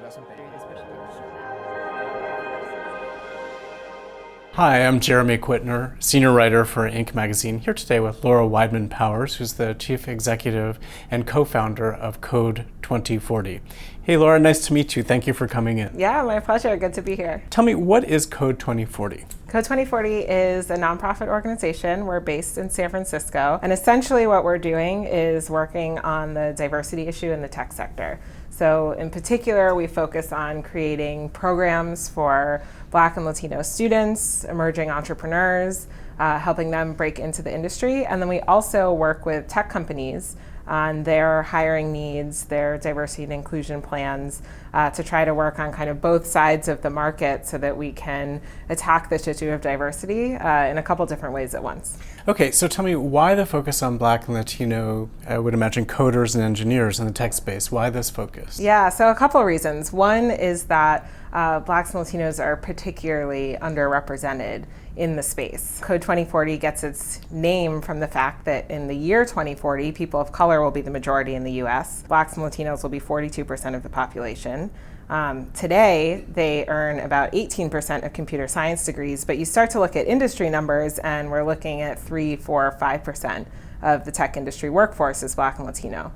investment banking. Hi, I'm Jeremy Quittner, senior writer for Inc. magazine, here today with Laura Weidman Powers, who's the chief executive and co-founder of Code 2040. Hey Laura, nice to meet you. Thank you for coming in. Yeah, my pleasure. Good to be here. Tell me, what is Code 2040? Code 2040 is a nonprofit organization. We're based in San Francisco. And essentially what we're doing is working on the diversity issue in the tech sector. So in particular, we focus on creating programs for Black and Latino students, emerging entrepreneurs, helping them break into the industry. And then we also work with tech companies on their hiring needs, their diversity and inclusion plans, to try to work on kind of both sides of the market so that we can attack this issue of diversity in a couple different ways at once. Okay, so tell me, why the focus on Black and Latino, I would imagine coders and engineers in the tech space? Why this focus? Yeah, so a couple of reasons. One is that Blacks and Latinos are particularly underrepresented in the space. Code 2040 gets its name from the fact that in the year 2040, people of color will be the majority in the US. Blacks and Latinos will be 42% of the population. Today, they earn about 18% of computer science degrees, but you start to look at industry numbers and we're looking at 3, 4, 5% of the tech industry workforce is Black and Latino.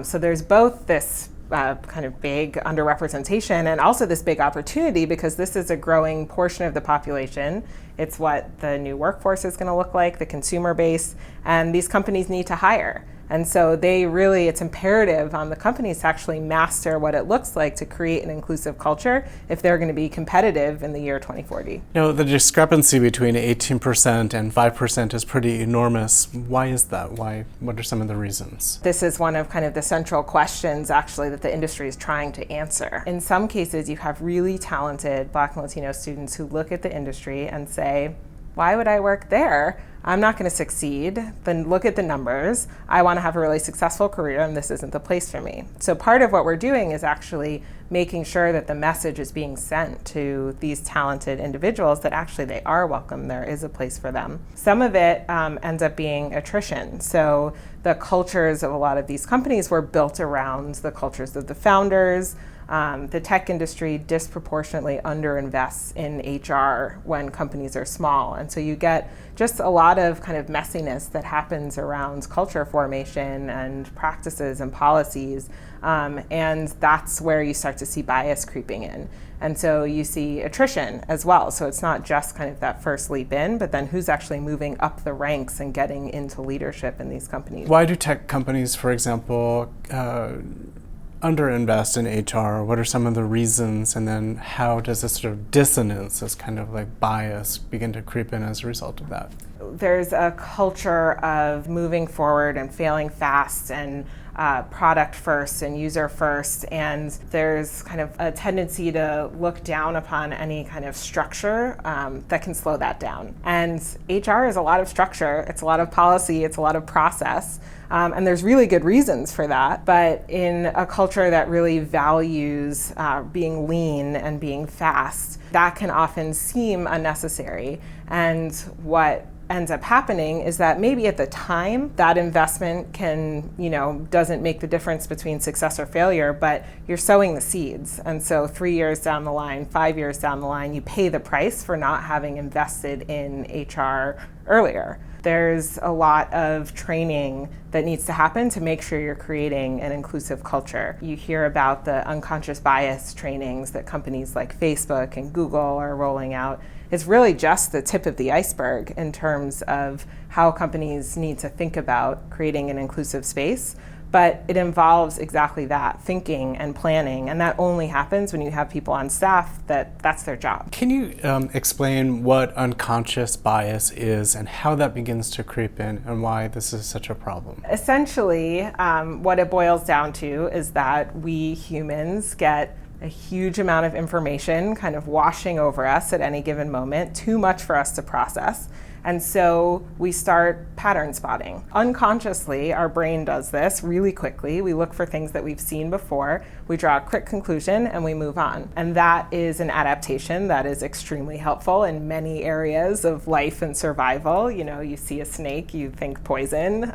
So there's both this kind of big underrepresentation and also this big opportunity because this is a growing portion of the population. It's what the new workforce is going to look like, the consumer base, and these companies need to hire. And so it's imperative on the companies to actually master what it looks like to create an inclusive culture if they're going to be competitive in the year 2040. The discrepancy between 18% and 5% is pretty enormous. Why is that? What are some of the reasons? This is one of kind of the central questions actually that the industry is trying to answer. In some cases, you have really talented Black and Latino students who look at the industry and say, why would I work there? I'm not going to succeed. Then look at the numbers. I want to have a really successful career and this isn't the place for me. So part of what we're doing is actually making sure that the message is being sent to these talented individuals that actually they are welcome. There is a place for them. Some of it ends up being attrition. So the cultures of a lot of these companies were built around the cultures of the founders. The tech industry disproportionately underinvests in HR when companies are small. And so you get just a lot of kind of messiness that happens around culture formation and practices and policies. And that's where you start to see bias creeping in. And so you see attrition as well. So it's not just kind of that first leap in, but then who's actually moving up the ranks and getting into leadership in these companies. Why do tech companies, for example, underinvest in HR? What are some of the reasons? And then how does this sort of dissonance, this kind of like bias, begin to creep in as a result of that? There's a culture of moving forward and failing fast and product first and user first, and there's kind of a tendency to look down upon any kind of structure that can slow that down. And HR is a lot of structure, it's a lot of policy, it's a lot of process, and there's really good reasons for that. But in a culture that really values being lean and being fast, that can often seem unnecessary. And what ends up happening is that maybe at the time that investment doesn't make the difference between success or failure, but you're sowing the seeds. And so 3 years down the line, 5 years down the line, you pay the price for not having invested in HR earlier. There's a lot of training that needs to happen to make sure you're creating an inclusive culture. You hear about the unconscious bias trainings that companies like Facebook and Google are rolling out. It's really just the tip of the iceberg in terms of how companies need to think about creating an inclusive space. But it involves exactly that, thinking and planning, and that only happens when you have people on staff that's their job. Can you explain what unconscious bias is and how that begins to creep in and why this is such a problem? Essentially, what it boils down to is that we humans get a huge amount of information kind of washing over us at any given moment, too much for us to process. And so we start pattern spotting. Unconsciously, our brain does this really quickly. We look for things that we've seen before, we draw a quick conclusion, and we move on. And that is an adaptation that is extremely helpful in many areas of life and survival. You see a snake, you think poison.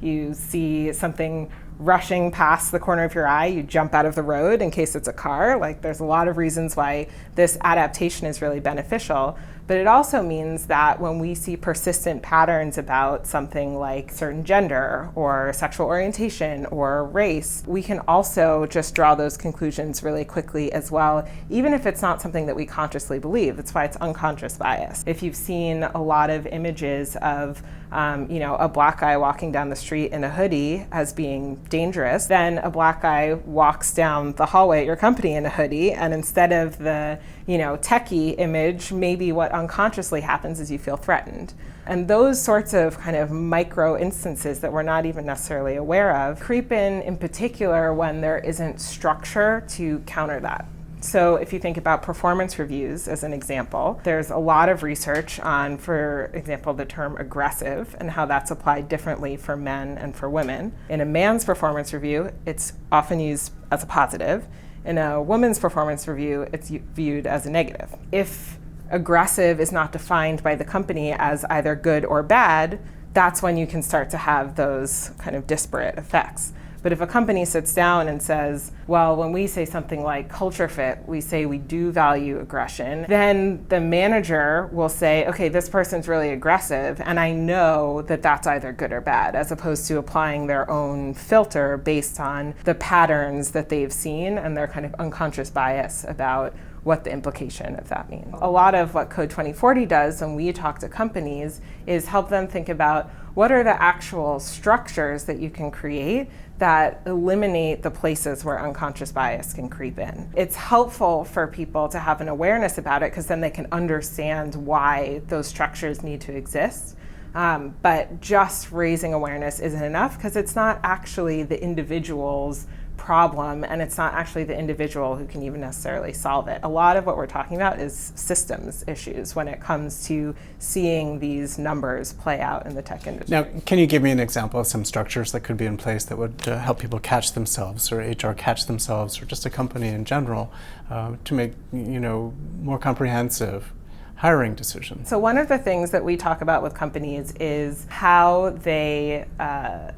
You see something rushing past the corner of your eye, you jump out of the road in case it's a car. Like, there's a lot of reasons why this adaptation is really beneficial. But it also means that when we see persistent patterns about something like certain gender or sexual orientation or race, we can also just draw those conclusions really quickly as well, even if it's not something that we consciously believe. That's why it's unconscious bias. If you've seen a lot of images of a black guy walking down the street in a hoodie as being dangerous, then a black guy walks down the hallway at your company in a hoodie, and instead of the techie image, maybe what unconsciously happens is you feel threatened. And those sorts of kind of micro instances that we're not even necessarily aware of creep in particular when there isn't structure to counter that. So if you think about performance reviews as an example, there's a lot of research on, for example, the term aggressive and how that's applied differently for men and for women. In a man's performance review, it's often used as a positive. In a woman's performance review, it's viewed as a negative. If aggressive is not defined by the company as either good or bad, that's when you can start to have those kind of disparate effects. But if a company sits down and says, well, when we say something like culture fit, we say we do value aggression, then the manager will say, okay, this person's really aggressive, and I know that that's either good or bad, as opposed to applying their own filter based on the patterns that they've seen and their kind of unconscious bias about what the implication of that means. A lot of what Code 2040 does when we talk to companies is help them think about what are the actual structures that you can create that eliminate the places where unconscious bias can creep in. It's helpful for people to have an awareness about it because then they can understand why those structures need to exist. But just raising awareness isn't enough because it's not actually the individual's problem, and it's not actually the individual who can even necessarily solve it. A lot of what we're talking about is systems issues when it comes to seeing these numbers play out in the tech industry. Now, can you give me an example of some structures that could be in place that would help people catch themselves, or HR catch themselves, or just a company in general, to make more comprehensive hiring decisions? So one of the things that we talk about with companies is how they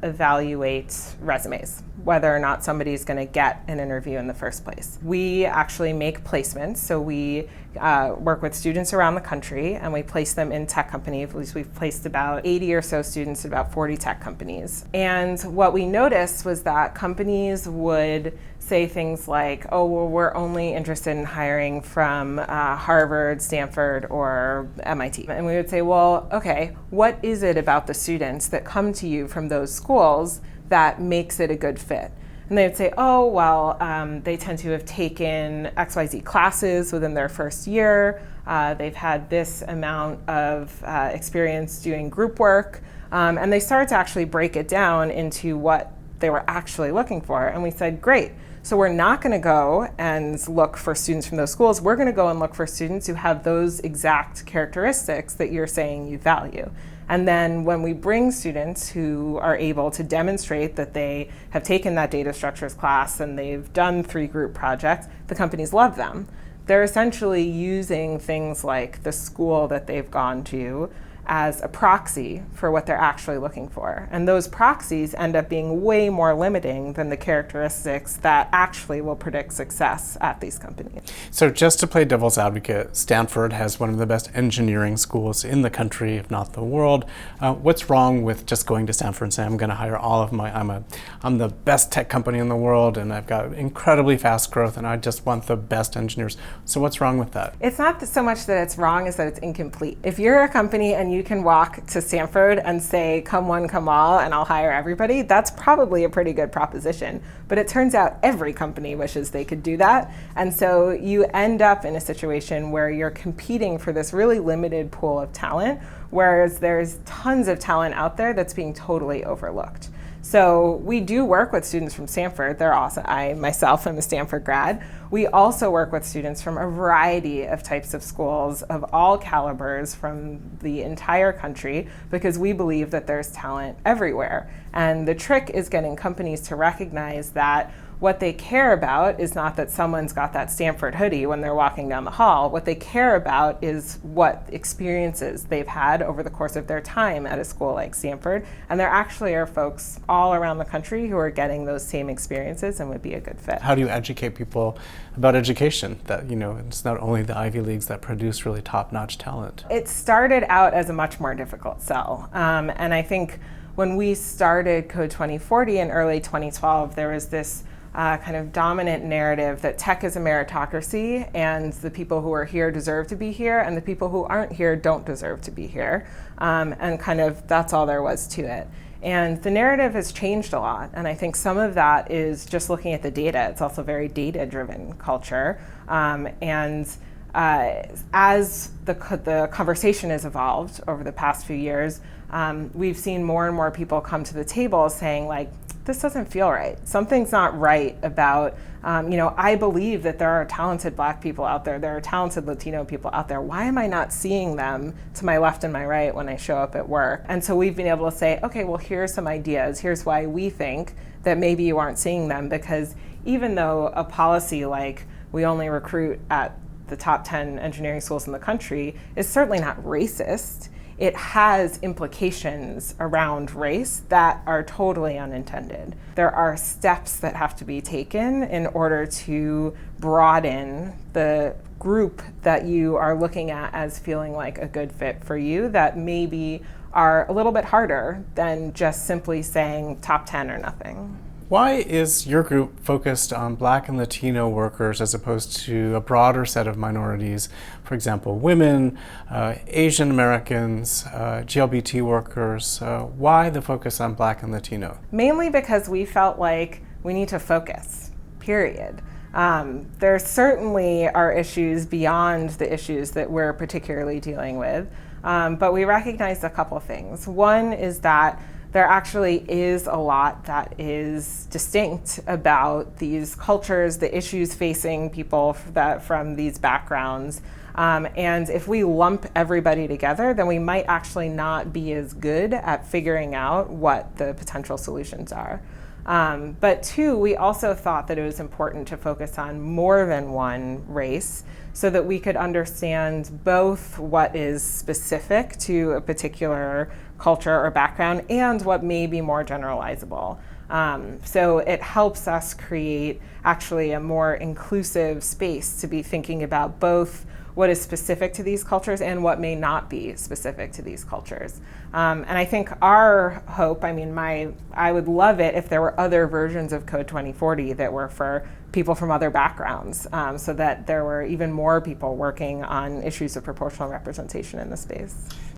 evaluate resumes, whether or not somebody's going to get an interview in the first place. We actually make placements, so we work with students around the country and we place them in tech companies. We've placed about 80 or so students at about 40 tech companies. And what we noticed was that companies would say things like, oh, well, we're only interested in hiring from Harvard, Stanford, or MIT. And we would say, well, okay, what is it about the students that come to you from those schools that makes it a good fit? And they would say, oh, well, they tend to have taken XYZ classes within their first year. They've had this amount of experience doing group work. And they started to actually break it down into what they were actually looking for. And we said, great. So we're not going to go and look for students from those schools. We're going to go and look for students who have those exact characteristics that you're saying you value. And then when we bring students who are able to demonstrate that they have taken that data structures class and they've done 3 group projects, the companies love them. They're essentially using things like the school that they've gone to as a proxy for what they're actually looking for. And those proxies end up being way more limiting than the characteristics that actually will predict success at these companies. So just to play devil's advocate, Stanford has one of the best engineering schools in the country, if not the world. What's wrong with just going to Stanford and saying, I'm going to hire all of my, I'm the best tech company in the world, and I've got incredibly fast growth, and I just want the best engineers. So what's wrong with that? It's not so much that it's wrong as that it's incomplete. If you're a company and you can walk to Stanford and say, come one, come all, and I'll hire everybody, that's probably a pretty good proposition. But it turns out every company wishes they could do that. And so you end up in a situation where you're competing for this really limited pool of talent, whereas there's tons of talent out there that's being totally overlooked. So we do work with students from Stanford. They're awesome. I myself am a Stanford grad. We also work with students from a variety of types of schools of all calibers from the entire country because we believe that there's talent everywhere. And the trick is getting companies to recognize that what they care about is not that someone's got that Stanford hoodie when they're walking down the hall. What they care about is what experiences they've had over the course of their time at a school like Stanford. And there actually are folks all around the country who are getting those same experiences and would be a good fit. How do you educate people about education? That, it's not only the Ivy Leagues that produce really top-notch talent. It started out as a much more difficult sell. And I think when we started Code 2040 in early 2012, there was this kind of dominant narrative that tech is a meritocracy and the people who are here deserve to be here and the people who aren't here don't deserve to be here. And kind of that's all there was to it. And the narrative has changed a lot. And I think some of that is just looking at the data. It's also very data-driven culture. As the conversation has evolved over the past few years, we've seen more and more people come to the table saying, like, this doesn't feel right. Something's not right about, I believe that there are talented Black people out there. There are talented Latino people out there. Why am I not seeing them to my left and my right when I show up at work? And so we've been able to say, okay, well, here's some ideas. Here's why we think that maybe you aren't seeing them. Because even though a policy like we only recruit at the top 10 engineering schools in the country is certainly not racist, it has implications around race that are totally unintended. There are steps that have to be taken in order to broaden the group that you are looking at as feeling like a good fit for you that maybe are a little bit harder than just simply saying top 10 or nothing. Why is your group focused on Black and Latino workers as opposed to a broader set of minorities? For example, women, Asian Americans, GLBT workers. Why the focus on Black and Latino? Mainly because we felt like we need to focus, period. There certainly are issues beyond the issues that we're particularly dealing with, but we recognized a couple things. One is that there actually is a lot that is distinct about these cultures, the issues facing people from these backgrounds. And if we lump everybody together, then we might actually not be as good at figuring out what the potential solutions are. But two, we also thought that it was important to focus on more than one race so that we could understand both what is specific to a particular culture or background and what may be more generalizable. So it helps us create actually a more inclusive space to be thinking about both what is specific to these cultures and what may not be specific to these cultures. And I think our hope, I would love it if there were other versions of Code 2040 that were for people from other backgrounds, so that there were even more people working on issues of proportional representation in the space.